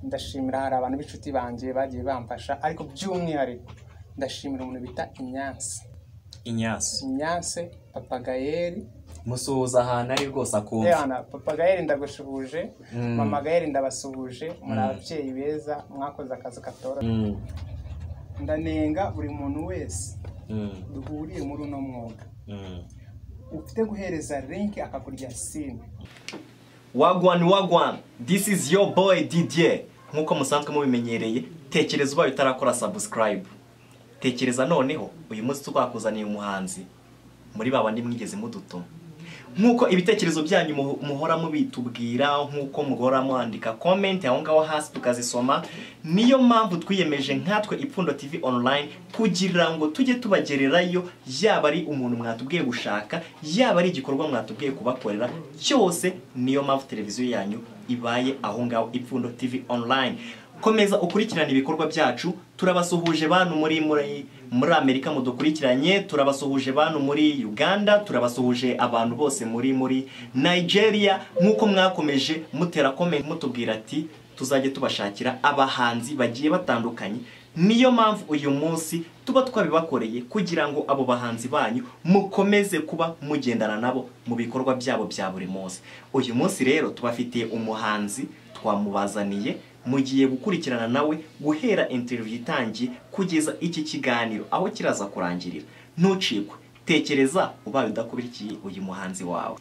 ndashimira hari abantu b'inshuti banje bagiye bamfasha ariko by'umwihariko ndashimira umuntu bita Inyanse Papa Gaël musuhuza ahantu ari rwose akumva. Yana Papa Gaël ndagushuhuje, Mama Gaël ndabasuhuje, muri ababyeyi beza mwakoze akazi katora. Ndanenga buri muntu wese duhuriye muri uno mwuga ufite guhereza link akakurya simu. Wagwan, this is your boy Didier. Nkuko musanzwe mubimenyereye, tekereza ubaye utarakora subscribe. Tekereza noneho uyu munsi twakuzaniye umuhanzi muri babandi mwigeze mudutuma. Nkuko ibitekerezo byanyu muhora mubitubwira, nkuko muhora mwandika comment aho ngaho hasi tukazisoma, niyo mpamvu twiyemeje nkatwe Ipfundo TV online kugira ngo tujye tubagererayo, yaba ari umuntu mwatubwiye gushaka, yaba ari igikorwa mwatubwiye kubakorera, cyose niyo mpamvu televiziyo yanyu ibaye aho ngaho Ipfundo TV online. Komeza ukurikirana ibikorwa byacu, turabasuhuje bantu muri Amerika mudukurikiranye, turabasuhuje bantu muri Uganda, turabasuhuje abantu bose muri Nigeria. Nkuko mwakomeje mutera comment mutubwira ati tuzajye tubashakira abahanzi bagiye batandukanye, niyo mpamvu uyu munsi tuba twabibakoreye kugira ngo abo bahanzi banyu mukomeze kuba mugendana nabo mu bikorwa byabo bya buri munsi. Uyu munsi rero tubafitiye umuhanzi twamubazaniye, mugiye gukurikirana nawe guhera interview itangiye kugeza iki kiganiro aho kiraza kurangirira. Ntucikwe, tekereza ubaye udakurikiye uyu muhanzi wawe.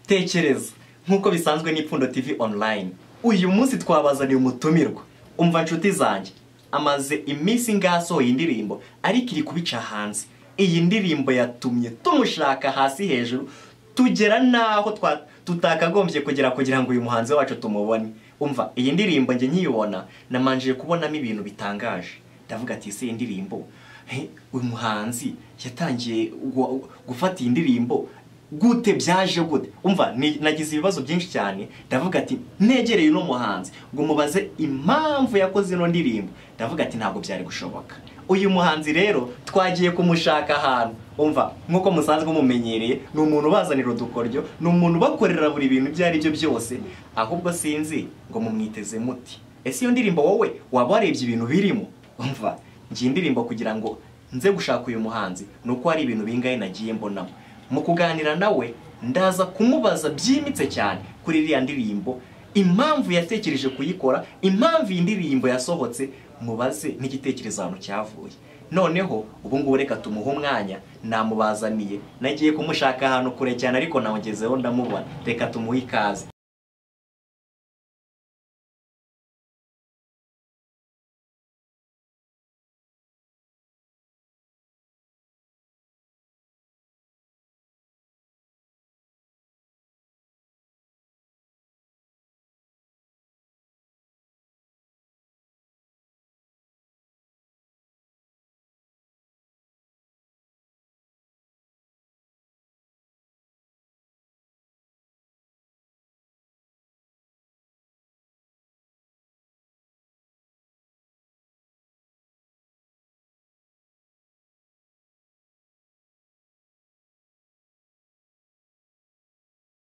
Tekereza nkuko bisanzwe n'Ipfundo TV online. Uyu munsi twabazaniye umutumirwa. Umva nshuti zanjye, amaze iminsi ngasohoye indirimbo ariko iri kubica hanze. Iyi ndirimbo yatumye tumushaka hasi hejuru, tugera naho tutakagombye kugira ngo uyu muhanzi wacu tumubone. Umva, iyi ndirimbo nge nkiyibona namanjije kubonamo ibintu bitangaje. Ndavuga ati ese indirimbo uyu muhanzi yatangiye gufata iyi ndirimbo gute, byaje gute? Umva, nagize ibibazo byinshi cyane. Ndavuga ati negereye uno muhanzi ngo mubaze impamvu yakoze ino ndirimbo. Ndavuga ati ntabwo byari gushoboka. Uyu muhanzi rero twagiye kumushaka ahantu. Umva, nkuko musanzwe mumenyereye, ni umuntu bazanira udukoryo, ni umuntu bakorera buri bintu byari byo byose. Ahubwo sinzi ngo mumwiteze muti. Ese iyo ndirimbo wowe waba warebye ibintu birimo? Umva, ngiye indirimbo kugira ngo nze gushaka uyu muhanzi nuko hari ibintu bingaye nagiye mbonamo. Mu kuganira nawe ndaza kumubaza byimitse cyane kuri iriya ndirimbo, impamvu yatekereje kuyikora, impamvu iyi ndirimbo yasohotse, mubaze n'igitekerezo ahantu cyavuye. Noneho ubu ngubu reka tumuhe umwanya, namubazaniye, nagiye kumushaka ahantu kure cyane ariko nawugezeho ndamubona. Reka tumuhe ikaze.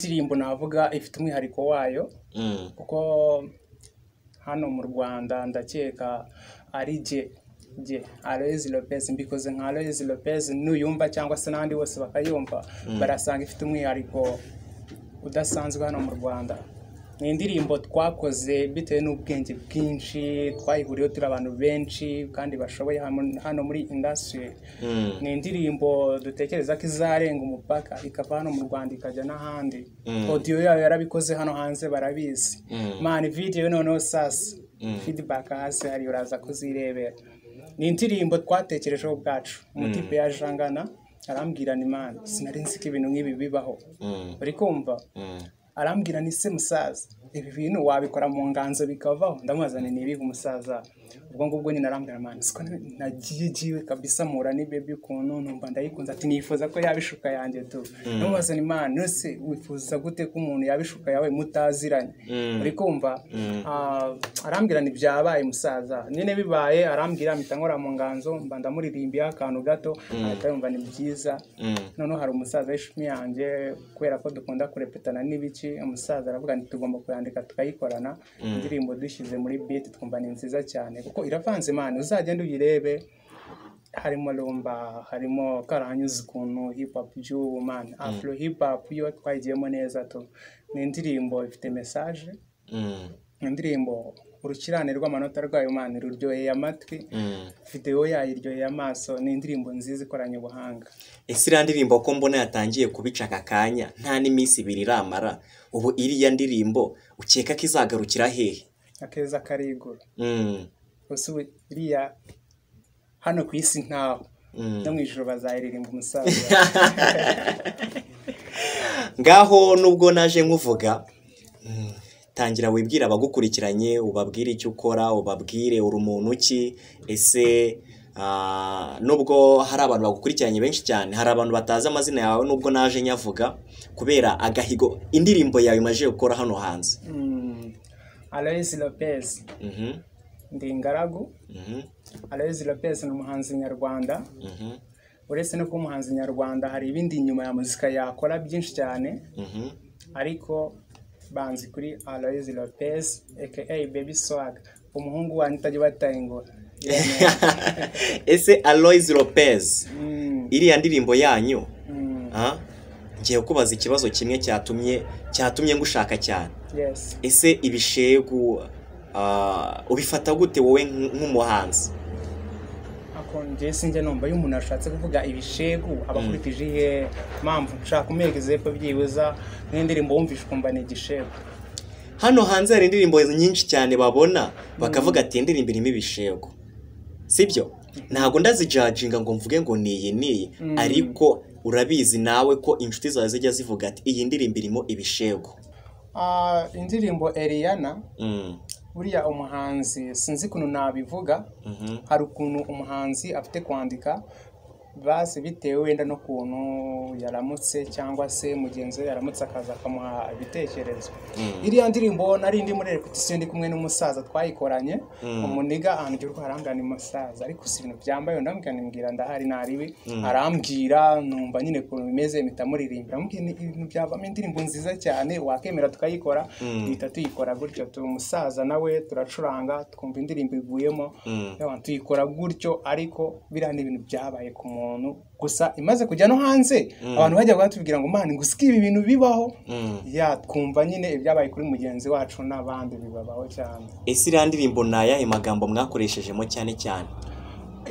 Indirimbo navuga ifite umwihariko wayo kuko hano mu Rwanda ndakeka ari Aloyz Lopez, mbikoze nka Aloyz Lopez nuyumva cyangwa se n'andi bose bakayumva barasanga ifite umwihariko udasanzwe hano mu Rwanda. Ni indirimbo twakoze bitewe n'ubwenge bwinshi, twayihuriyeho turi abantu benshi kandi bashoboye hano muri industry. Ni indirimbo dutekereza ko izarenga umupaka ikava hano mu Rwanda ikajya n'ahandi. Audio yayo yarabikoze hano hanze barabizi. Man, video noneho sasa feedback hasi hari uraza kuzirebera. Ni indirimbo twatekerejeho ubwacu. Umutipe yajangana arambwira ni man, sinari nzi ko ibintu nk'ibi bibaho. Uri kumva? Arambwira ni se musaza, ibi bintu wabikora mu nganzo bikavaho. Ndamwazane ni ibiga umusaza. Ubwo ngubwo ni narambwira man, siko nagiye kabisa mura ni baby kuntu numva ndayikunza ati nifuza ko yabishuka yanjye tu. Ndamwazane man, nose wifuza gute ko umuntu yabishuka yawe mutaziranye? Uri kumva? Arambwira ni byabaye musaza. Nyine bibaye arambwira mitangora mu nganzo mba ndamuririmbiye akantu gato, akayumva ni byiza. None hari umusaza w'ishumi yanjye kubera ko dukunda kurepetana n'ibiki menshi umusaza aravuga ati tugomba kuyandika tukayikorana indirimbo dushyize muri beat twumva ni nziza cyane kuko iravanze man uzagenda uyirebe harimo rumba harimo karahanyuze ukuntu hip hop y'ubu man afro hip hop yo twayigiyemo neza to ni indirimbo ifite message indirimbo urukirane rw'amanota rwayo man ruryoheye amatwi video yayiryoheye amaso ni indirimbo nziza ikoranye ubuhanga. Ese iriya ndirimbo ko mbona yatangiye kubica aka kanya nta n'iminsi ibiri iramara ubu iriya ndirimbo ukeka ko izagarukira hehe? Akeza karigura gusa ubu iriya hano ku isi ntaho no mu ijoro bazayiririmba umusaza. Ngaho nubwo naje nkuvuga tangira wibwira abagukurikiranye ubabwire icyo ukora ubabwire uri umuntu ki ese nubwo hari abantu bagukurikiranye benshi cyane hari abantu batazi amazina yawe nubwo naje nyavuga kubera agahigo indirimbo yawe imaje gukora hano hanze. Aloyz Lopez ndi ingaragu. Aloyz Lopez ni umuhanzi nyarwanda. Uretse no kuba umuhanzi nyarwanda hari ibindi inyuma ya muzika yakora byinshi cyane ariko banzi kuri Aloyz Lopez aka Baby Swag umuhungu wanyu utajya batayingora. Ese Aloyz Lopez iriya ndirimbo yanyu ngiye kubaza ikibazo kimwe cyatumye ngushaka cyane. Ese ibishegu ubifata gute wowe nk'umuhanzi? Nje sinjye numva y'umuntu ashatse kuvuga ibishegu abakurikije ihe mpamvu nshaka kumegeze epfo byibuza n'indirimbo wumvisha ukumva ni igishegu. Hano hanze hari indirimbo nyinshi cyane babona bakavuga ati indirimbo irimo ibishegu sibyo? Ntago ndazijudginga ngo mvuge ngo niyi ariko urabizi nawe ko inshuti zawe zijya zivuga ati iyi ndirimbo irimo ibishegu. Indirimbo Eliana buriya umuhanzi sinzi kuntu nabivuga hari ukuntu umuhanzi afite kwandika base bitewe wenda no kuntu yaramutse cyangwa se mugenzi we yaramutse akaza akamuha ibitekerezo. Iriya ndirimbo nari ndi muri repetition ndi kumwe n'umusaza twayikoranye umuniga ahantu ryo harangana umusaza ariko si ibintu byambaye ndamubwira ndahari naribi arambwira numva nyine kuntu bimeze mitamuririmbira ambwira ibintu byavamo indirimbo nziza cyane wakemera tukayikora bita tuyikora gutyo umusaza nawe turacuranga twumva indirimbo iguyemo y'abantu tuyikora gutyo ariko birana ibintu byabaye ku muntu gusa imaze kujya no hanze abantu bajya batubwira ngo man ngusiki ibi bintu bibaho twumva nyine ibyabaye kuri mugenzi wacu n'abandi bibabaho cyane. Ese iriya ndirimbo nayahe magambo mwakoreshejemo cyane?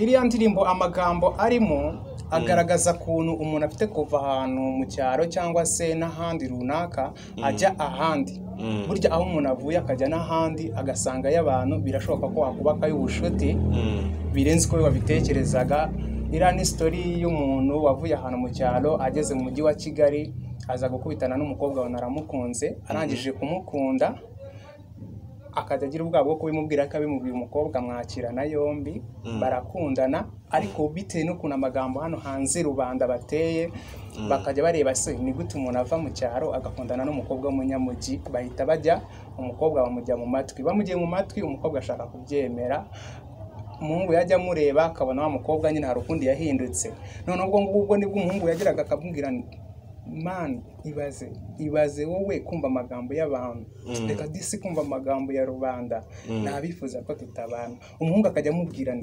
Iriya ndirimbo amagambo arimo agaragaza kuntu umuntu afite kuva ahantu mu cyaro cyangwa se n'ahandi runaka ajya ahandi. Burya aho umuntu avuye akajya n'ahandi agasanga y'abantu birashoboka ko wakubaka y'ubushuti birenze ko babitekerezaga. Iriya ni story y'umuntu wavuye ahantu mu cyaro ageze mu mujyi wa Kigali aza gukubitana n'umukobwa we naramukunze arangije kumukunda akajya agira ubwabo bwo kubimubwira ko abimubwiye umukobwa mwakirana yombi barakundana ariko bitewe n'ukuntu amagambo hano hanze rubanda bateye bakajya bareba se ni gute umuntu ava mu cyaro agakundana n'umukobwa w'umunyamujyi bahita bajya umukobwa bamujya mu matwi bamugiye mu matwi umukobwa ashaka kubyemera umuhungu yajya amureba akabona wa mukobwa nyine hari ukundi yahindutse none ubwo nibwo umuhungu yagiraga akamubwira man ibaze wowe kumva amagambo y'abantu reka disi kumva amagambo ya rubanda nabifuza ko tutabana. Umuhungu akajya amubwira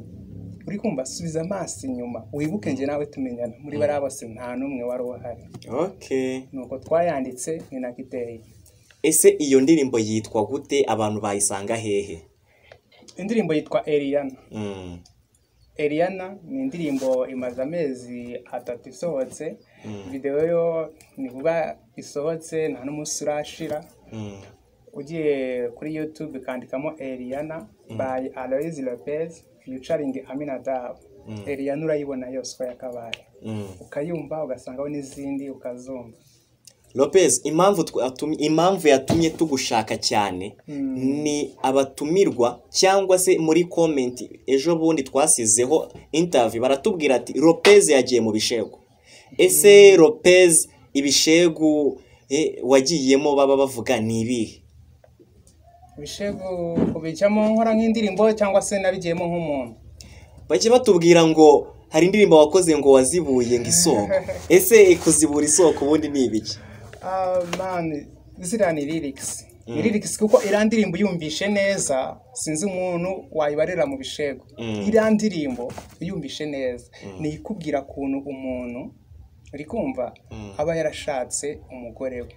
uri kumva subiza amaso inyuma wibuke nje nawe tumenyana muri bari bose nta numwe wari uhari. Nuko twayanditse ni nakiteye. Ese iyo ndirimbo yitwa gute abantu bayisanga hehe? Indirimbo yitwa Eliana. Eliana ni indirimbo imaze amezi 3 isohotse. Video yo ni vuba isohotse nta n'umunsi urashira. Ugiye kuri YouTube kandikamo Eliana by Aloyz Lopez featuring Aminadab. Eliana urayibona yose ko yakabaye. Ukayumva ugasangaho n'izindi ukazumva. Lopez, impamvu yatumye tugushaka cyane ni abatumirwa cyangwa se muri comment ejo bundi twasizeho interview baratubwira ati Lopez yagiye mu bishego. Ese Lopez ibishegu wagiyemo baba bavuga ni ibihe? Ibishego kubijyamo nkora nk'indirimbo cyangwa se nabigiyemo nk'umuntu. Bake batubwira ngo hari indirimbo wakoze ngo wazibuye ngisoko. Ese kuzibura isoko ubundi ni ibiki? Man ziriya ni lyrics lyrics kuko iriya ndirimbo yumvishe neza sinzi umuntu wayibarira mu bishego iriya ndirimbo yumvishe neza ni ikubwira kuntu umuntu uri kumva aba yarashatse umugore we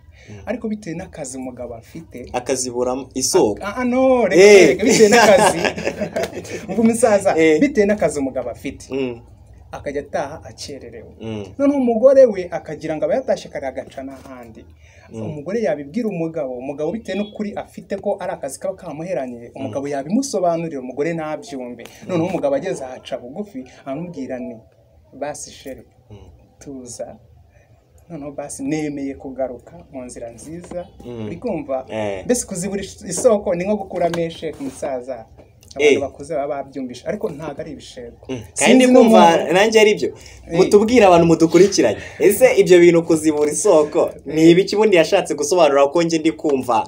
ariko bitewe n'akazi umugabo afite akaziburamo isoko no reka bitewe n'akazi ngo umusaza bitewe n'akazi umugabo afite akajya ataha akererewe none umugore we akagira ngo aba yatashye kare agaca n'ahandi umugore yabibwira umugabo bitewe n'ukuri afite ko ari akazi kaba kamuheranye umugabo yabimusobanurira umugore ntabyumve none umugabo ageze ahaca bugufi amubwira ni basi shere tuza noneho basi nemeye kugaruka mu nzira nziza uri kumva mbese kuzibura isoko ni nko gukura meshe ku musaza abantu bakuze baba babyumvisha ariko ntago ari ibishego kandi kumva nanjye ari byo mutubwira abantu mudukurikiranye ese ibyo bintu kuzibura isoko ni ibiki bundi yashatse gusobanura ko nge ndi kumva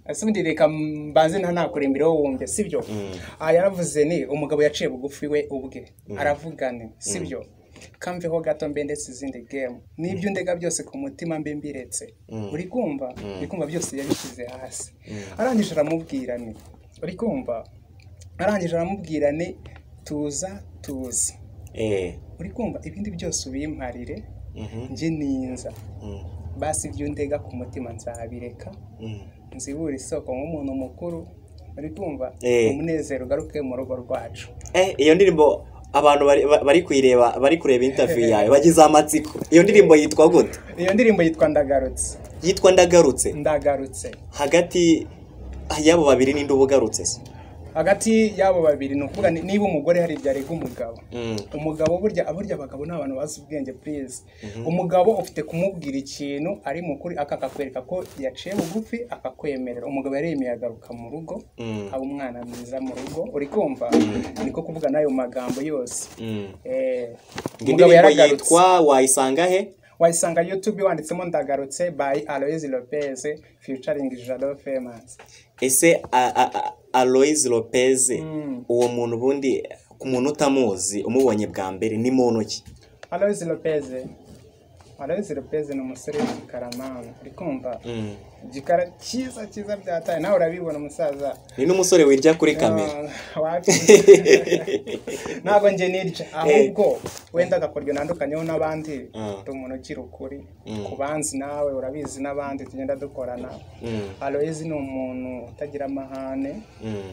asundi reka mbanze ntakurembere wo wumve sibyo yaravuze ni umugabo yaciye bugufi we ubwe aravugane sibyo kamveho gato mbe ndetse izindi game n'ibyo ndega byose ku mutima mbe mbiretse uri kumva byose yabishyize hasi arangije aramubwira ni uri kumva arangije aramubwira ni tuza uri kumva ibindi byose ubimparire nje ninza basi ibyo ndega ku mutima nzabireka nzibura isoko nk'umuntu mukuru uri kumva umunezero ugaruke mu rugo rwacu iyo ndirimbo abantu bari kuyireba bari kureba interview yawe bagize amatsiko iyo ndirimbo yitwa gute iyo ndirimbo yitwa ndagarutse hagati yabo babiri ninde ubugarutse se hagati yabo babiri no kuvuga niba umugore hari byarega umugabo burya abagabo n'abantu bazi ubwenge please umugabo ufite kumubwira ikintu ari mukuri akakakwereka ko yaciye bugufi akakwemerera umugabo yaremeye agaruka mu rugo aba umwana mwiza mu rugo uri kumva niko kuvuga nayo magambo yose umugabo yaragarutse wayisanga he wayisanga YouTube wanditsemo ndagarutse by Aloyz Lopez featuring Jado Famous ese Aloyz Lopez uwo muntu bundi ku muntu utamuzi umubonye bwa mbere ni muntu ki Aloyz Lopez ni umusore w'ikaramana uri kumva gikara cyiza byataye nawe urabibona umusaza ni n'umusore wirya kuri kamera ntabwo nge nirya ahubwo wenda agakoryo nandukanyeho n'abandi umuntu ugira ukuri ku banzi nawe urabizi n'abandi tugenda dukorana Aloyz ni umuntu utagira amahane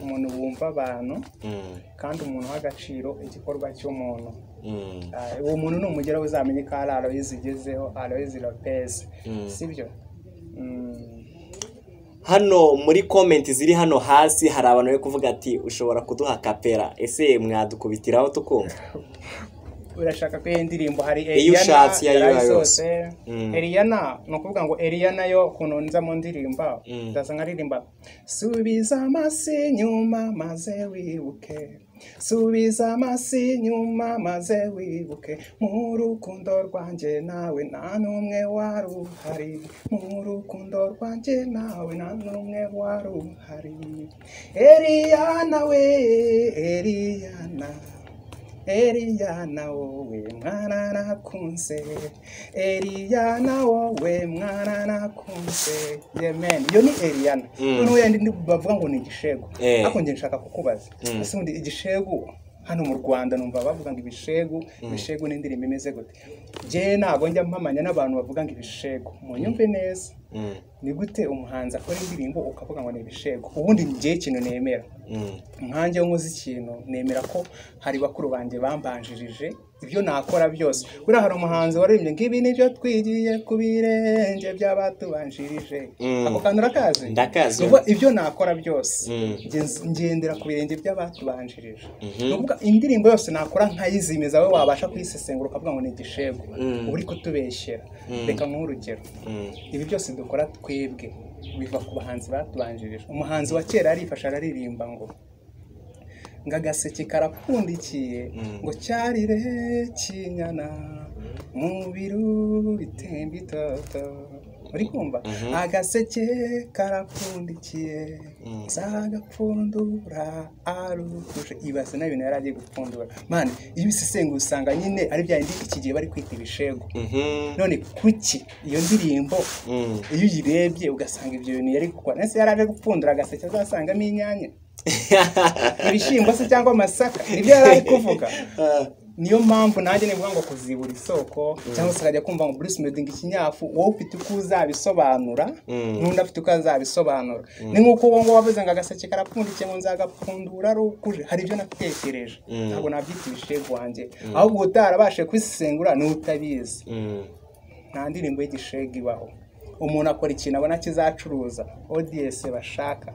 umuntu wumva abantu kandi umuntu w'agaciro igikorwa cy'umuntu uwo muntu ni umugera uzamenye ko ari Aloyz igezeho Aloyz Lopez sibyo hano muri comment ziri hano hasi hari abantu bari kuvuga ati ushobora kuduha kapera ese mwadukubitiraho tukumva urashaka ko indirimbo hari Eliana yose Eliana no kuvuga ngo Eliana yo kunonza mu ndirimba ndasanga aririmba subiza amasi nyuma maze wibuke subiza amasi nyuma maze wibuke mu rukundo rwanjye nawe nta n'umwe wari uhari mu rukundo rwanjye nawe nta n'umwe wari uhari Eliana we Eliana wowe mwana nakunze Eliana wowe mwana nakunze yemen yo ni Eliana none yandi bavuga ngo ni igishego ako nje nshaka kukubaza ese undi igishego hano mu Rwanda numva bavuga ngo ibishego n'indirimbo imeze gute je nago njya mpamanya n'abantu bavuga ngo ibishego munyumve neza ni gute umuhanzi akora indirimbo ukavuga ngo ni ibishego ubundi ngiye ikintu nemera nkanjye nkoze ikintu nemera ko hari bakuru banjye bambanjirije ibyo nakora byose buri hari umuhanzi waririmbye ngibi nibyo twigiye ku birenge by'abatubanjirije ako kantu urakazi ndakazi ibyo nakora byose ngendera ku birenge by'abatubanjirije nuvuga indirimbo yose nakora nkayizimiza we wabasha kuyisesengura ukavuga ngo ni igishego uri kutubeshyera reka nk'urugero ibi byose dukora twebwe biva ku bahanzi batubanjirije umuhanzi wa kera arifasha araririmba ngo ngagaseke karapfundikiye ngo cyarire kinyana mu biru bitemba itoto uri kumva agaseke karapfundikiye nzagapfundura arukuje ibase n'ibintu yari agiye gupfundura man iyo ubisesengura usanga nyine ari bya indi iki gihe bari kwita ibishego none kuki iyo ndirimbo iyo uyirebye ugasanga ibyo bintu yari gukora nese yari aje gupfundura agaseke azasangamo inyanya ibishyimbo se cyangwa amasaka nibyo yari ari kuvuga niyo mpamvu nanjye nivuga ngo kuzibura isoko cyangwa se ukajya kumva ngo Bruce Melody ikinyafu wowe ufite uko uzabisobanura n'undi afite uko azabisobanura ni nk'uko uwo ngo wavuze ngo agaseke karapfundikiye ngo nzagapfundura rukuje hari ibyo natekereje ntabwo nabyita ibishego wanjye ahubwo utarabashe kwisesengura n'utabizi nta ndirimbo y'igishego ibaho umuntu akora ikintu abona kizacuruza audience bashaka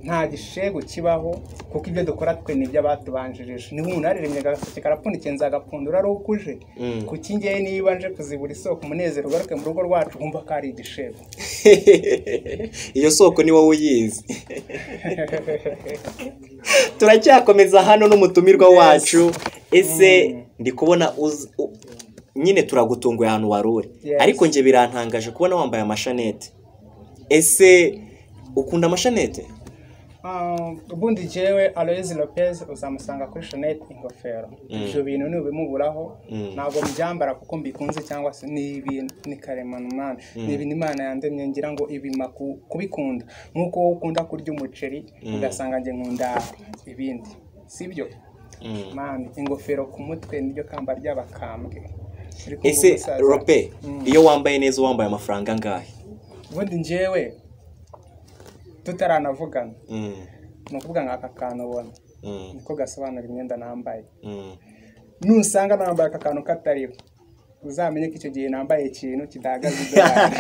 nta gishego kibaho kuko ibyo dukora twe nibyo abatubanjirije ni umuntu aririmbye agaseke karapfundikiye nzagapfundura rukuje kuki ngiye niba nje kuzibura isoko umunezero ugaruke mu rugo rwacu wumva ko ari igishego iyo soko ni wowe uyizi turacyakomeza hano n'umutumirwa wacu ese ndi kubona nyine turagutunguye ahantu waruri ariko nge birantangaje kubona wambaye amashanete ese ukunda amashanete ubundi jewe Aloyz Lopez uzamusanga kuri Chanel ingofero ibyo bintu nubimuburaho ntabwo mbyambara kuko mbikunze cyangwa se ni karemano man ni ibintu Imana yandemye ngira ngo ibima kubikunda nkuko ukunda kurya umuceri ugasanga nge nkunda ibindi sibyo man ingofero ku mutwe niryo kamba ry'abakambwe ese Rope iyo wambaye neza wambaye amafaranga angahe ubundi njyewe tutaranavugana ni ukuvuga ngo aka kantu ubona niko gasobanura imyenda nambaye nusanga nambaye aka kantu katariho uzamenye ko icyo gihe nambaye ikintu kidahagaze idolari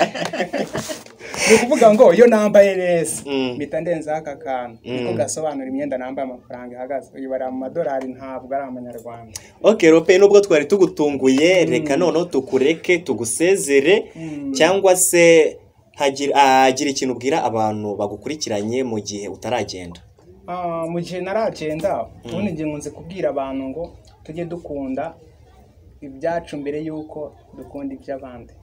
ni ukuvuga ngo iyo nambaye neza mpita ndenzaho aka kantu niko gasobanura imyenda nambaye amafaranga ihagaze uyibara mu madolari ntabwo ari amanyarwanda. Okay Rope nubwo twari tugutunguye reka noneho tukureke tugusezere cyangwa se hagira ikintu ubwira abantu bagukurikiranye mu gihe utaragenda. Mu gihe naragenda ubundi ngiye nkunze kubwira abantu ngo tujye dukunda ibyacu mbere yuko dukunda iby'abandi.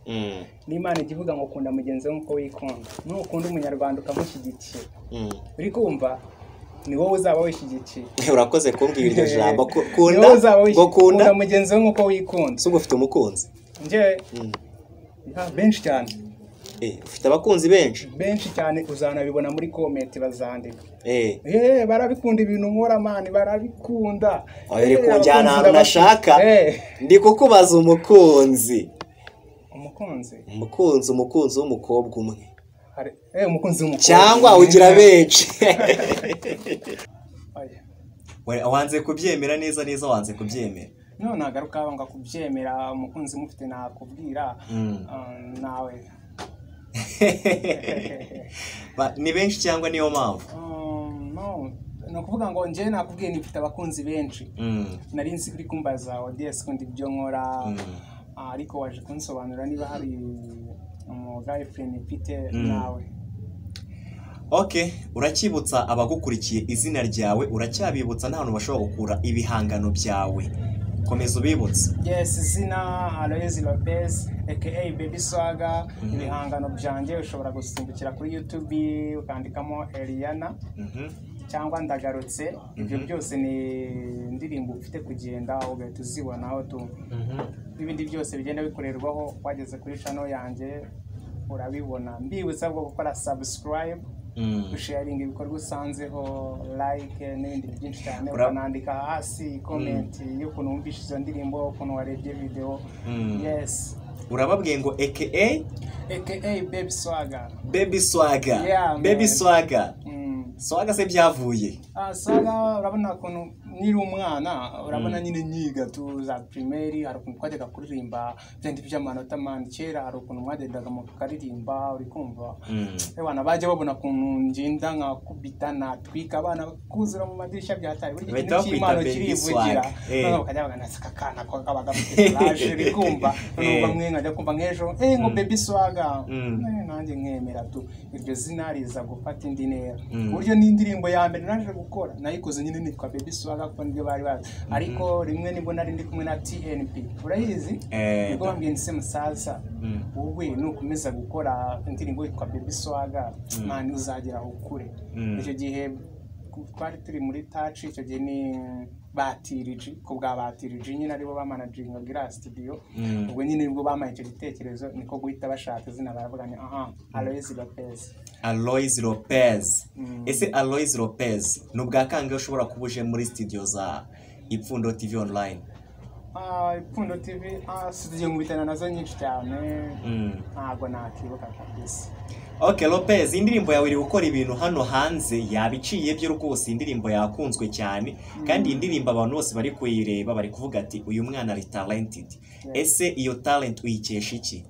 N'Imana igivuga ngo kunda mugenzi wawe nkuko wikunda. Nukunda umunyarwanda ukamushyigikira. Uri kumva ni wowe uzaba wishyigikiye. Urakoze kumbwira iryo jambo kunda mugenzi wawe nkuko wikunda. Sugo ufite umukunzi? Nje benshi cyane. Ufite abakunzi benshi cyane uzanabibona muri comment bazandika. Barabikunda ibintu nkora man barabikunda. Uri kunjyana ahantu nashaka ndi kukubaza umukunzi w'umukobwa umwe umukunzi w'umukobwa cyangwa ugira benshi. Wanze kubyemera neza wanze kubyemera. No nagaruka banga kubyemera umukunzi mufite nakubwira nawe. Ni benshi cyangwa niyo mpamvu? No kuvuga ngo nje nakubwiye nifite abakunzi benshi. Nari nzi kuri kumbaza audience kundi byo nkora ariko waje kunsobanura niba hari girlfriend mfite nawe. Okay, urakibutsa abagukurikiye izina ryawe, uracyabibutsa n'ahantu bashobora gukura ibihangano byawe. Komeza ubibutse. Yes, izina Aloyz Lopez aka Baby Swaga. Ibihangano byanjye ushobora gusimbukira kuri YouTube ukandikamo Eliana cyangwa ndagarutse. Ibyo byose ni indirimbo ufite kugenda ugahita uzibonaho tu. Ibindi byose bigenda bikorerwaho wageze kuri channel yanjye urabibona. Mbibutsa bwo gukora subscribe, sharing ibikorwa usanzeho, like n'ibindi byinshi cyane. Uranandika hasi comment y'ukuntu wumvise izo ndirimbo, ukuntu warebye video. Yes. Urababwiye ngo aka Baby Swaga. Yeah, Baby Swaga. Swaga se byavuye? Swaga urabona ukuntu niri umwana urabona nyine nyiga tu za primaire hari ukuntu twajyaga kuririmba byandi by'amanota man kera hari ukuntu mwagendaga mu karirimba uri kumva ebana baje babona ukuntu ngenda nka kubitana twika abana kuzura mu madirishya byataye buri gihe cy'Imana kirivugira bakajya bagana sakakana ko kabaga flash uri kumva bamwe nkajya kumva nkejo ngo Baby Swaga nanjye nkemera tu iryo zina riza gufata indi ntera buryo n'indirimbo ya mbere naje gukora nayikoze nyine nitwa Baby Swaga bavuga ko nibyo bari bazi ariko rimwe nibwo nari ndi kumwe na TNP urayizi nibwo bambwiye nse musaza wowe nukomeza gukora indirimbo yitwa Baby Swaga mani uzagera aho kure icyo gihe twari turi muri touch icyo gihe ni batirije ko bwa batirije nyine aribo bamanaginga gira studio ubwo nyine nibwo bamaye icyo gitekerezo niko guhita bashaka izina baravuga ni Aloyz Lopez. Aloyz Lopez. Ese Aloyz Lopez nubwa kange ushobora kubuje muri studio za Ipfundo TV online? Ipfundo TV studio ngubitana nazo nyinshi cyane ntago nakibuka kabisa. Okay Lopez, indirimbo yawe iri gukora ibintu hano hanze yabiciye byo rwose, indirimbo yakunzwe cyane kandi indirimbo abantu bose bari kuyireba bari kuvuga ati uyu mwana ari talented. Ese iyo talent uyikesha iki?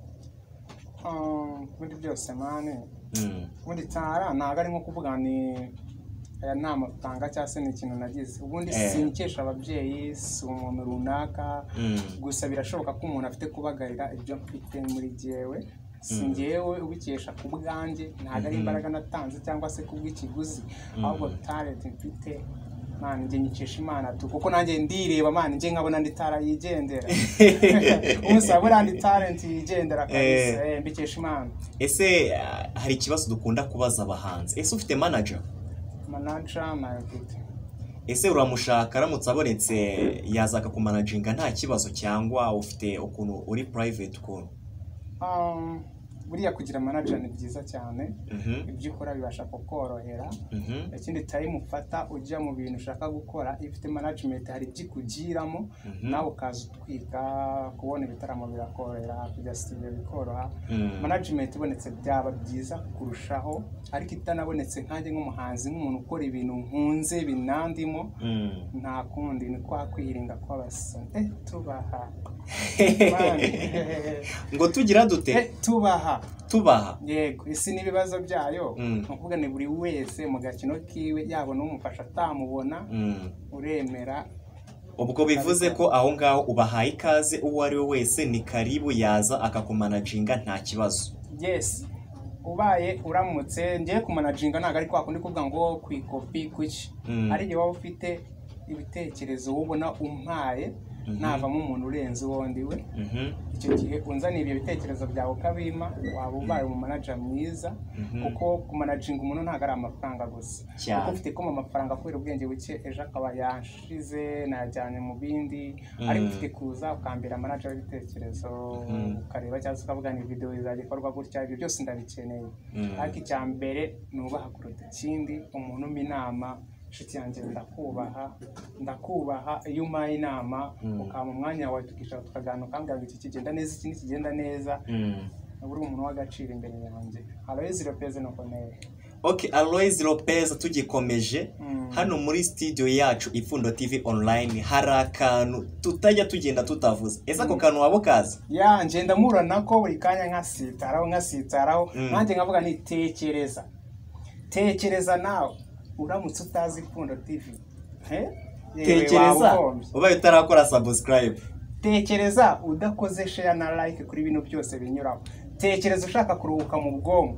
Muri byose mane muri tara ntago ari nko kuvuga ni aya nta mafaranga cyangwa se ni ikintu nagize ubundi sinkesha ababyeyi si umuntu runaka gusa birashoboka ko umuntu afite kubagarira ibyo mfite muri jewe singewe ubikesha ku bwanjye ntago ari imbaraga natanze cyangwa se kubw'ikiguzi ahubwo talent mfite mani nge nyikesha Imana tu kuko nanjye ndireba mani nge nkabona ndi tara yigendera umusabura ndi talent yigendera kabisa mbikesha Imana. Ese hari ikibazo dukunda kubaza abahanzi, ese ufite manager? Manager mayafite. Ese uramushaka aramutse abonetse yaza akakumanaginga nta kibazo cyangwa ufite ukuntu uri private ukuntu? Buriya kugira manager ni byiza cyane ibyo ukora bibasha kukorohera ikindi time ufata ujya mu bintu ushaka gukora ifite management hari byikugiramo nawe ukaza utwika kubona ibitaramo birakorohera kujya studio bikoroha management ibonetse byaba byiza kurushaho ariko itanabonetse nkanjye nk'umuhanzi nk'umuntu ukora ibintu nkunze binandimo nta kundi ni kwa kwirinda kw'abasa tubaha ngo tugira dute tubaha yego isi nibibazo byayo nukuvuga ni buri wese mu gakino kiwe yabona umufasha atamubona uremera ubwo bivuze ko aho ngaho ubahaye ikaze uwo ari we wese ni karibu yaza akakumanaginga nta kibazo. Yes ubaye uramutse ngiye kumanaginga ntago ari kwa kundi kuvuga ngo kwikopi kuki ari gihe waba ufite ibitekerezo ubona umpaye navamo umuntu urenze uwondi we icyo gihe unzaniye ibyo bitekerezo byawe kabima waba ubaye mu manager mwiza kuko kumanaginga umuntu ntago ari amafaranga gusa kuko ufite ko amafaranga kubera ubwenge buke ejo akaba yashize najyanye mu bindi ariko ufite kuza ukambira manager w'ibitekerezo ukareba cyangwa ukavuga ni video izagikorwa gutya ibyo byose ndabikeneye ariko icya mbere nubaha kuruta ikindi umuntu minama shiti yanjye ndakubaha iyo umpaye inama ukaba mu mwanya wawe tukishaka tukaganira ukambwira ngo iki kigenda neza iki nikigenda neza uri umuntu w'agaciro imbere yanjye. Aloyz Lopez nokoneye. Okay, Aloyz Lopez tugikomeje hano muri studio yacu Ipfundo TV online hari akantu tutajya tugenda tutavuze. Ese ako kantu wabo kaza? Ya ngenda murana ko buri kanya nkasitaraho nanjye nkavuga ni tekereza nawe uramutse utazi Ipfundo TV tekereza ubaye utarakora subscribe, tekereza udakoze share na like kuri bino byose binyuraho, tekereza ushaka kuruhuka mu bwonko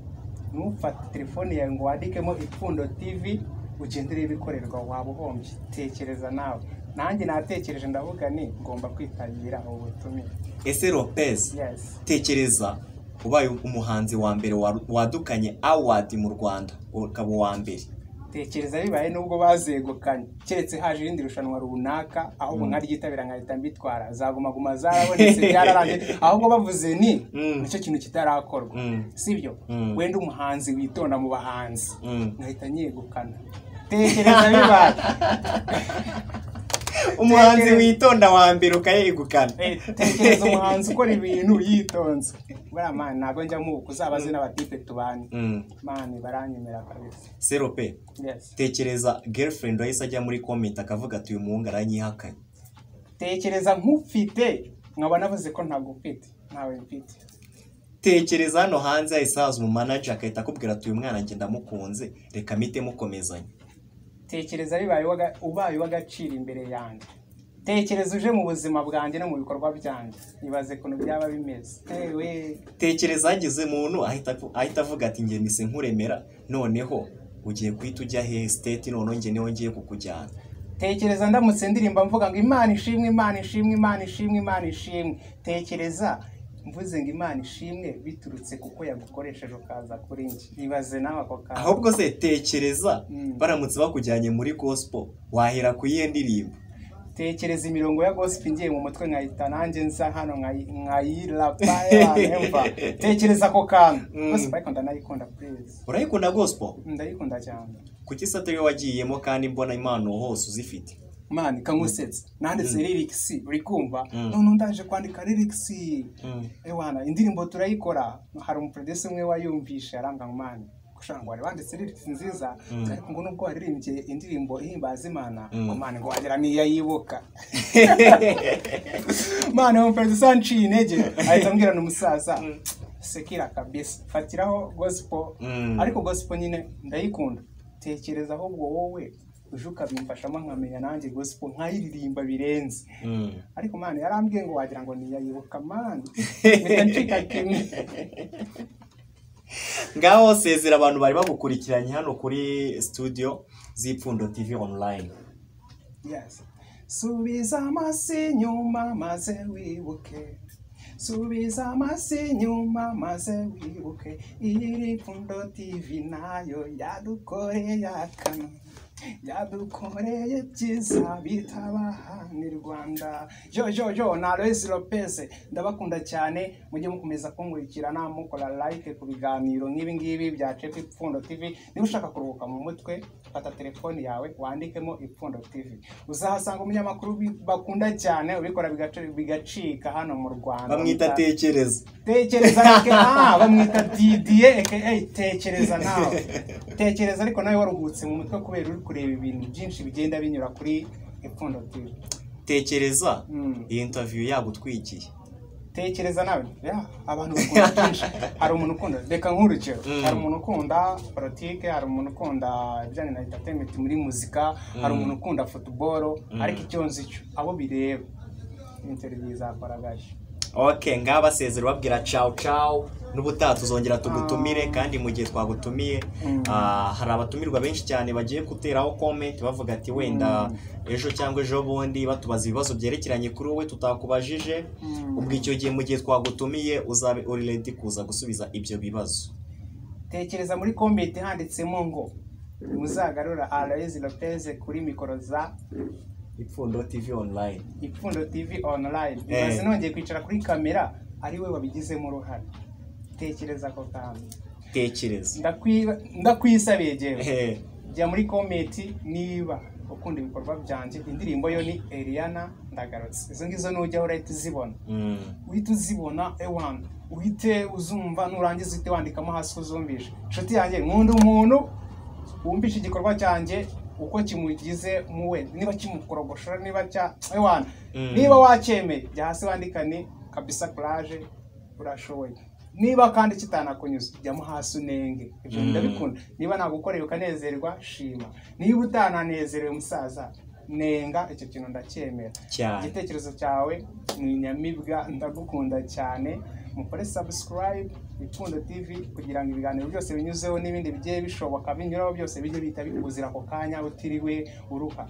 nufate telefone yawe ngo wadikemo Ipfundo TV ugendere ibikorerwa waba uhombye. Tekereza nawe nanjye natekereje ndavuga ni ngomba kwitabira ubu butumire. Ese Lopez tekereza ubaye umuhanzi wa mbere wadukanye award mu Rwanda ukaba wa mbere, tekereza bibaye nubwo bazegukanye keretse haje irindi rushanwa runaka aho nkari gitabira nkahita mbitwara zaguma zarabonetse byararangiye ahubwo bavuze ni nicyo kintu kitarakorwa sibyo wenda umuhanzi witonda mu bahanzi nkahita nyegukana. Tekereza bibaye umuhanzi witonda wa mbere ukayegukana. Tekereza umuhanzi ukora ibintu yitonze buriya mani ntabwo njya mu kuzabaze n'abatipe tubanye mani baranyemera kabisa. Serope tekereza girlfriend wahise ajya muri comment akavuga ati uyu muhungu aranyihakanye. Tekereza nk'ufite nkaba navuze ko ntagufite ntawe mfite. Tekereza hano hanze hahise haza umu manager akahita akubwira ati uyu mwana njye ndamukunze reka mite mukomezanya. Tekereza ubaye w'agaciro imbere yanjye. Tekereza uje mu buzima bwanjye no mu bikorwa byanjye nibaze kuntu byaba bimeze. Tekereza hagize umuntu ahita avuga ati ngiye mise nkuremera noneho ugiye kwita ujya he state none ngiye niho ngiye kukujyana. tekereza ndamutse ndirimba mvuga ngo Imana ishimwe Imana ishimwe Imana ishimwe Imana ishimwe. Tekereza mvuze ngo Imana ishimwe biturutse kuko yagukoresheje ukaza kuri njye. Ibaze nawe ako kaza. Ahubwo se tekereza baramutse bakujyanye muri gospel wahera kuyihe ndirimbo? Tekereza imirongo ya gospel ngiye mu mutwe nkahita nanjye nza hano nkayirapa yemva. Tekereza ako kantu. Gospel ariko ndanayikunda please. Urayikunda gospel? Ndayikunda cyane. Kuki se atari wagiyemo kandi mbona impano hose uzifite? Mani kangusetsa nanditse lyrics uri kumva none ndaje kwandika lyrics ewana indirimbo turayikora hari umuproducer umwe wayumvisha aranga mani kushanga wari wanditse lyrics nziza ariko ngo nubwo waririmbye indirimbo ihimbaza Imana mani ngo wagira niya yibuka mani umuproducer anciye intege ahita ambwira n'umusaza sekira kabisa fatiraho gospel ariko gospel nyine ndayikunda. Tekereza ahubwo wowe uje ukabimfashamo nkamenya nanjye gospel nkayiririmba birenze ariko mani yarambwiye ngo wagira ngo niyayibuka mani mpita kimwe. Ngaho sezera abantu bari bagukurikiranye hano kuri studio z'Ipfundo TV online. Yes. Subiza amasi nyuma maze wibuke, subiza amasi nyuma maze wibuke, Ipfundo TV nayo yadukoreye akana, yadukoreye byiza bitabahanira Rwanda. Jo na Aloyz Lopez ndabakunda cyane, mujye mukomeza kunkurikirana mukora like ku biganiro nk'ibi ngibi bya Ipfundo TV. Niba ushaka kuruhuka mu mutwe fata telefone yawe wandikemo Ipfundo TV, uzahasanga umunyamakuru bakunda cyane ubikora bigacika hano mu Rwanda. Bamwita tekereza bamwita Didier tekereza nawe. Tekereza ariko nawe waruhutse mu mutwe kubera uri kureba ibintu byinshi bigenda binyura kuri Ipfundo TV. Tekereza iyi interview yagutwikiye. Tekereza nawe abantu bakunda byinshi. Hari umuntu ukunda reka nk'urugero, hari umuntu ukunda politike, hari umuntu ukunda ibijyanye na entertainment muri muzika, hari umuntu ukunda football, ariko icyo nzi cyo abo bireba interview zakoragaje. Okay, ngaba sezero babwira ciao n'ubutaha tuzongera tugutumire kandi mu gihe twagutumiye hari abatumirwa benshi cyane bagiye guteraho comment bavuga ati wenda ejo cyangwa ejo bundi batubaza ibibazo byerekeranye kuri wowe tutakubajije. Ubwo icyo gihe mu gihe twagutumiye uzabe uri ready kuza gusubiza ibyo bibazo. Tekereza muri comment handitsemo ngo muzagarura Aloyz Lopez kuri mikoro za Ipfundo TV online. Ipfundo TV online. Basi nongeye kwicara kuri kamera ari we wabigizemo uruhare. Tekereza ko kandi. Tekereza. Ndakwisabiye jewe. Jya muri comment niba ukunda ibikorwa byanje. Indirimbo yo ni Eliana ndagarutse. Izo ngizo nujya urahita uzibona. Uhita uzibona ewana. Uhite uzumva nurangiza uhite wandikamo hasi uzumbisha. Inshuti yanjye nkunda umuntu wumvisha igikorwa cyanjye uko kimugize muwe, niba kimukorogoshora niba cya ewana niba wacyemeye jya hasi wandikane kabisa courage urashoboye. Niba kandi kitanakunyuze jya mu hasi unenge. Ibyo ndabikunda. Niba nagukoreye ukanezerwa shima, niba utananezerewe musaza nenga, icyo kintu ndacyemera. Igitekerezo cyawe ni nyamibwa, ndagukunda cyane. Mukore subscribe Ipfundo TV kugira ngo ibiganiro byose binyuzeho n'ibindi bigiye bishoboka binyuraho byose bijye bita bikuzira ako kanya utiriwe uruha.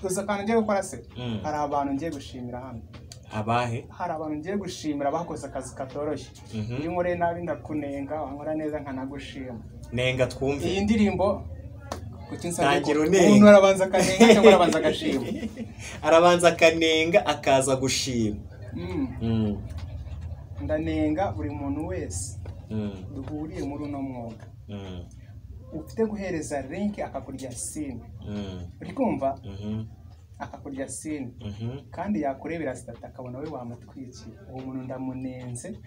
Uza kandi ngiye gukora se hari abantu ngiye gushimira hano. Abahe? Hari abantu ngiye gushimira bakoze akazi katoroshye. Iyo nkore nabi ndakunenga, wankora neza nkanagushima. Nenga twumve. Iyi ndirimbo umuntu arabanza akanenga cyangwa arabanza agashima? Arabanza akanenga akaza gushima. Ndanenga buri muntu wese duhuriye muri uno mwuga ufite guhereza link akakurya scene. Uri kumva? Akakurya scene kandi yakurebera stat akabona we wamutwikiye. Uwo muntu ndamunenze.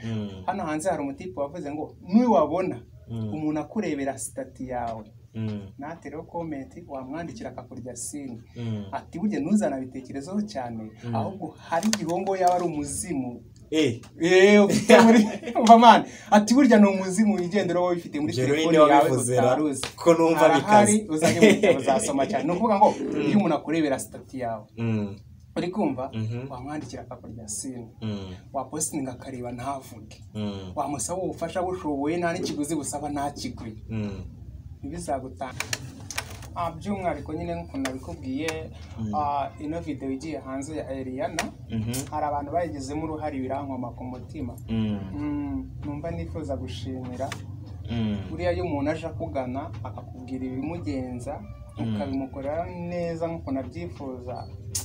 Hano hanze hari umutipe wavuze ngo nui wabona umuntu akurebera stat yawe natereho comment wamwandikira akakurya scene ati burya ntuzana bitekerezo cyane ahubwo hari igihongo yaba ari umuzimu. Ufite muri umva ati burya no umuzimu wigendera wowe ufite muri telefone yawe utaruzi ko numva bikaze uzanye uzasoma cyane. No kuvuga ngo iyo umuntu akurebera stat yawe uri kumva wamwandikira akakurya scene wapostinga akareba ntavuge wamusaba ubufasha bushoboye nta n'ikiguzi busaba nta kigwi. Ibizagutanga by'umwihariko nyine nk'uko nabikubwiye ino video igiye hanze ya Eliana hari abantu bayigizemo uruhare birankoma ku mutima numva nifuza gushimira buriya iyo umuntu aje akugana akakubwira ibimugenza ukabimukorera neza nk'uko nabyifuza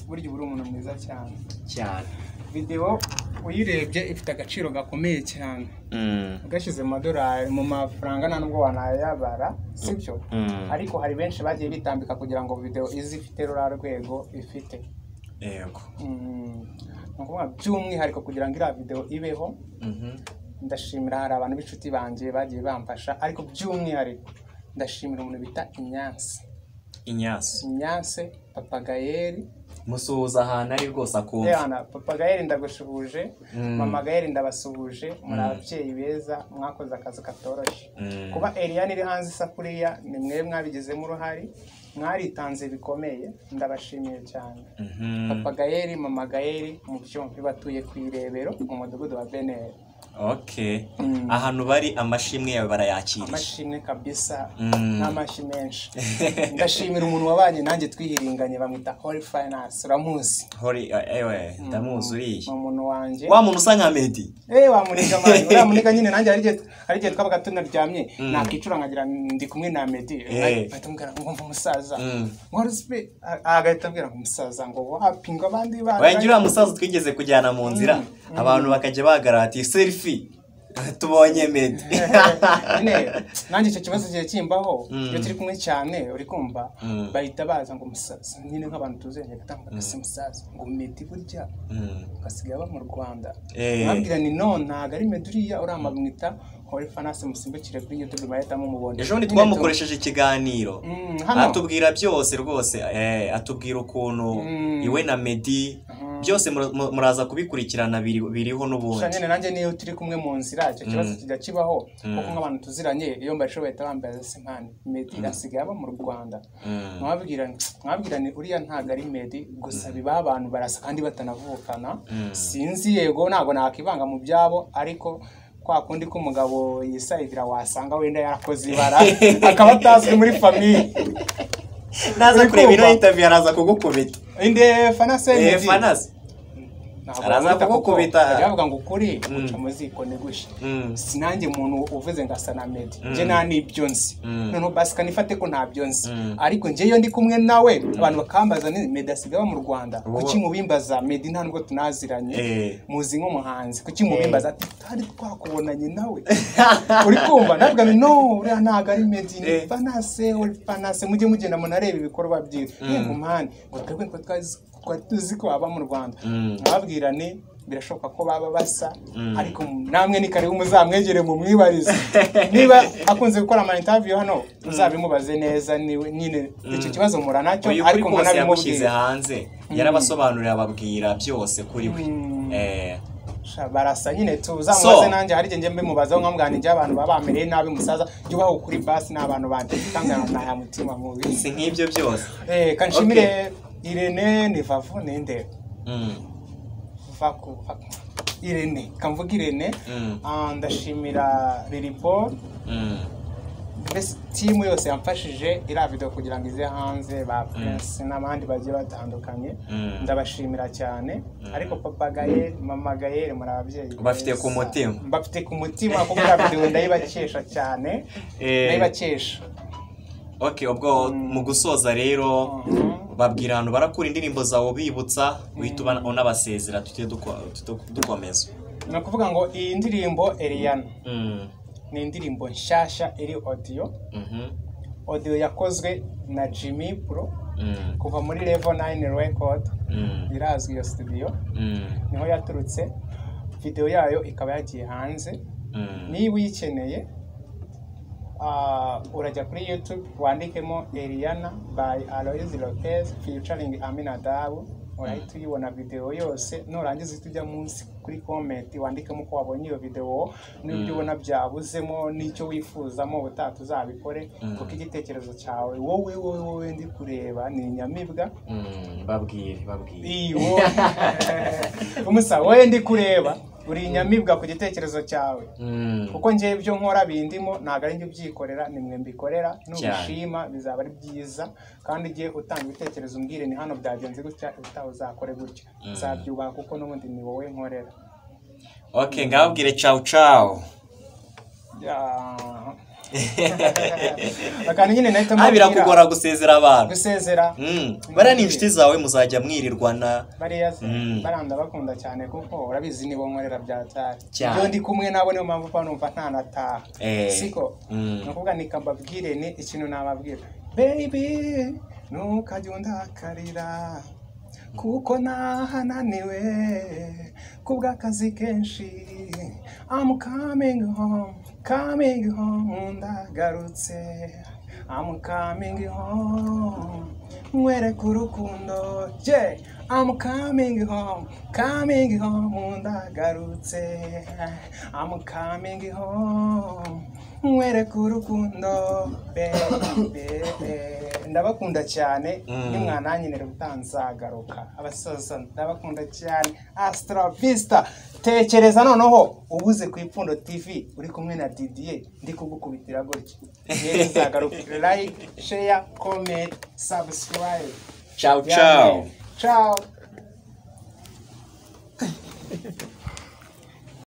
burya uri umuntu mwiza cyane video uyirebye ifite agaciro gakomeye cyane ugashyize mu madolari mu mafaranga nta nubwo wanayabara sibyo ariko hari benshi bagiye bitambika kugira ngo video izi ifite rura rwego ifite yego nukuvuga by'umwihariko kugira ngo iriya video ibeho ndashimira hari abantu b'inshuti banjye bagiye bamfasha ariko by'umwihariko ndashimira umuntu bita Inyanse Papa Gaël musuhuza ahantu ari rwose akumva Papa Gaël ndagushuhuje Mama Gaël ndabasuhuje muri ababyeyi beza mwakoze akazi katoroshye kuba Eliana iri hanze isafuriya ni mwe mwabigizemo uruhari mwaritanze bikomeye ndabashimiye cyane Papa Gaël Mama Gaël mu byombi batuye ku Irebero mu mudugudu wa Benel. Ahantu bari amashimwe yawe barayakira amashimwe kabisa n'amashi menshi ndashimira umuntu wabanye nanjye twihiringanye bamwita Holy Finance uramuzi ndamuzi uriye umuntu wanje wa muntu usa nka Medi wamuniga mani uramuniga nyine nanjye ari twabaga tunaryamye nakicura nkagira ndi kumwe na Medi batambwira ngo mva umusaza ngo ruspe agahita ambwira ngo umusaza ngo wapinga abandi bana wagira umusaza twigeze kujyana mu nzira abantu bakajya bagarati selfie tubonye Medi nanjye icyo kibazo kigiye kimbaho iyo turi kumwe cyane uri kumva bahita baza ngo umusaza nyine nk'abantu tuzenya gatanga gase umusaza ngo Medi burya ukasigaye aba mu Rwanda nabwira ni none ntago ari Medi uriya uramamwita Holy Finance musimbukire kuri YouTube bahitamo mubone ejo twamukoresheje ikiganiro atubwira byose rwose atubwira ukuntu iwe na Medi byose muraza kubikurikirana biriho n'ubundi cyane nanjye niyo turi kumwe mu nzira cyo kibazo kijya kibaho kuko nk'abantu tuziranye iyo mbashoboye tabambaza simpani Medi asigaye aba mu Rwanda mwabwira ni uriya ntago ari Medi gusa biba abantu barasa kandi batanavukana sinzi yego ntago nakivanga mu byabo ariko kwa kundi ko umugabo yisayidira wasanga wenda yarakoze ibara akaba atazwi muri famille naza kureba ino interview araza kugukubita inde Finance araza kugukubita yavuga ngo ukuri uca muziko negushe sinanjye umuntu uvuze ngasa na Medi nje nta nibyo nzi none basi kanifate ko ntabyo nzi ariko nje yo ndi kumwe nawe abantu bakambaza ni Medi asigaye mu Rwanda kuki mubimbaza Medi nta nubwo tunaziranye muzi nk'umuhanzi kuki mubimbaza ati kandi twakubonanye nawe uri kumva nabwo no uriya ntago ari Medi ni Finance mujye mugenda munareba ibikorwa byiwe ngo mpande ngo twebwe tuzi ko aba mu Rwanda mwabwirane birashoboka ko baba basa ariko namwe ni karibu muzamwegere mu mwibarize niba akunze gukora ama interview hano uzabimubaze neza niwe nyine icyo kibazo mura nacyo ariko mbona bimushyize hanze yarabasobanurira ababwira byose kuri we barasa nyine tuzamubaze nanjye hari nge mbimubazaho nkamwanije abantu babamereye nabi musaza yubaho kuri basi n'abantu bandi kangana na mutima mubi si nk'ibyo byose kanshimire Irene ni vavu ninde vaku Irene kamvuga Irene ndashimira Lilipo best team yose yamfashije ira video kugira ngo ize hanze ba Prince n'abandi bagiye batandukanye ndabashimira cyane ariko Papa Gaël Mama Gaël muri ababyeyi bafite ku mutima bafite ku mutima kuko video ndayibakesha cyane ndayibakesha ubwo mu gusoza rero babwira abantu barakura indirimbo zawo bibutsa uhita unabasezera dukomeza ni ukuvuga ngo iyi ndirimbo Eliana ni indirimbo nshyashya iri audio yakozwe na Jimmy Pro kuva muri Level 9 Record irazwi iyo studio niho yaturutse video yayo ikaba yagiye hanze niba uyikeneye urajya kuri YouTube wandikemo Eliana by Aloyz Lopez featuring Amina Dabu urahita uyibona video yose nurangiza tujya munsi kuri comment wandikemo ko wabonye iyo video n'ibyo ubona byabuzemo n'icyo wifuzamo ubutatu uzabikore kuko igitekerezo cyawe wowe ndi kureba ni nyamibwa babwire iyo umusa wowe ndi kureba uri inyamibwa ku gitekerezo cyawe kuko njye ibyo nkora bindimo ntabwo ari njye ubyikorera ni mwe mbikorera n'ubishima bizaba ari byiza kandi igihe utanga ibitekerezo umbwire ni hano byagenze gutya uzakore gutya nzabyubaha kuko n'ubundi ni wowe nkorera. Okay, ngabwire ciao ciao. Akandi nyine nahita mubwira birakugora gusezera abantu. Gusezera. Bara ni inshuti zawe muzajya mwirirwana. Bariya baranda bakunda cyane kuko urabizi nibo nkorera byatari. Iyo ndi kumwe nabo niyo mpamvu pa numva ntanataha. Siko. Nakuvuga nikambabwire ni ikintu nababwira. Baby nukajya undakarira kuko nahananiwe kubw'akazi kenshi. I'm coming home ndagarutse. I'm coming home mwereka urukundo. I'm coming home ndagarutse. I'm coming home mwereka urukundo baby. Ndabakunda cyane nimwananyinera gutanzagaruka abasoza ndabakunda cyane. Astra Vista. Tekereza noneho ubuze ku Ipfundo TV uri kumwe na Didier ndi kugukubitira gutya. Yezagaruka like, share, comment, subscribe. Ciao ciao. Ciao.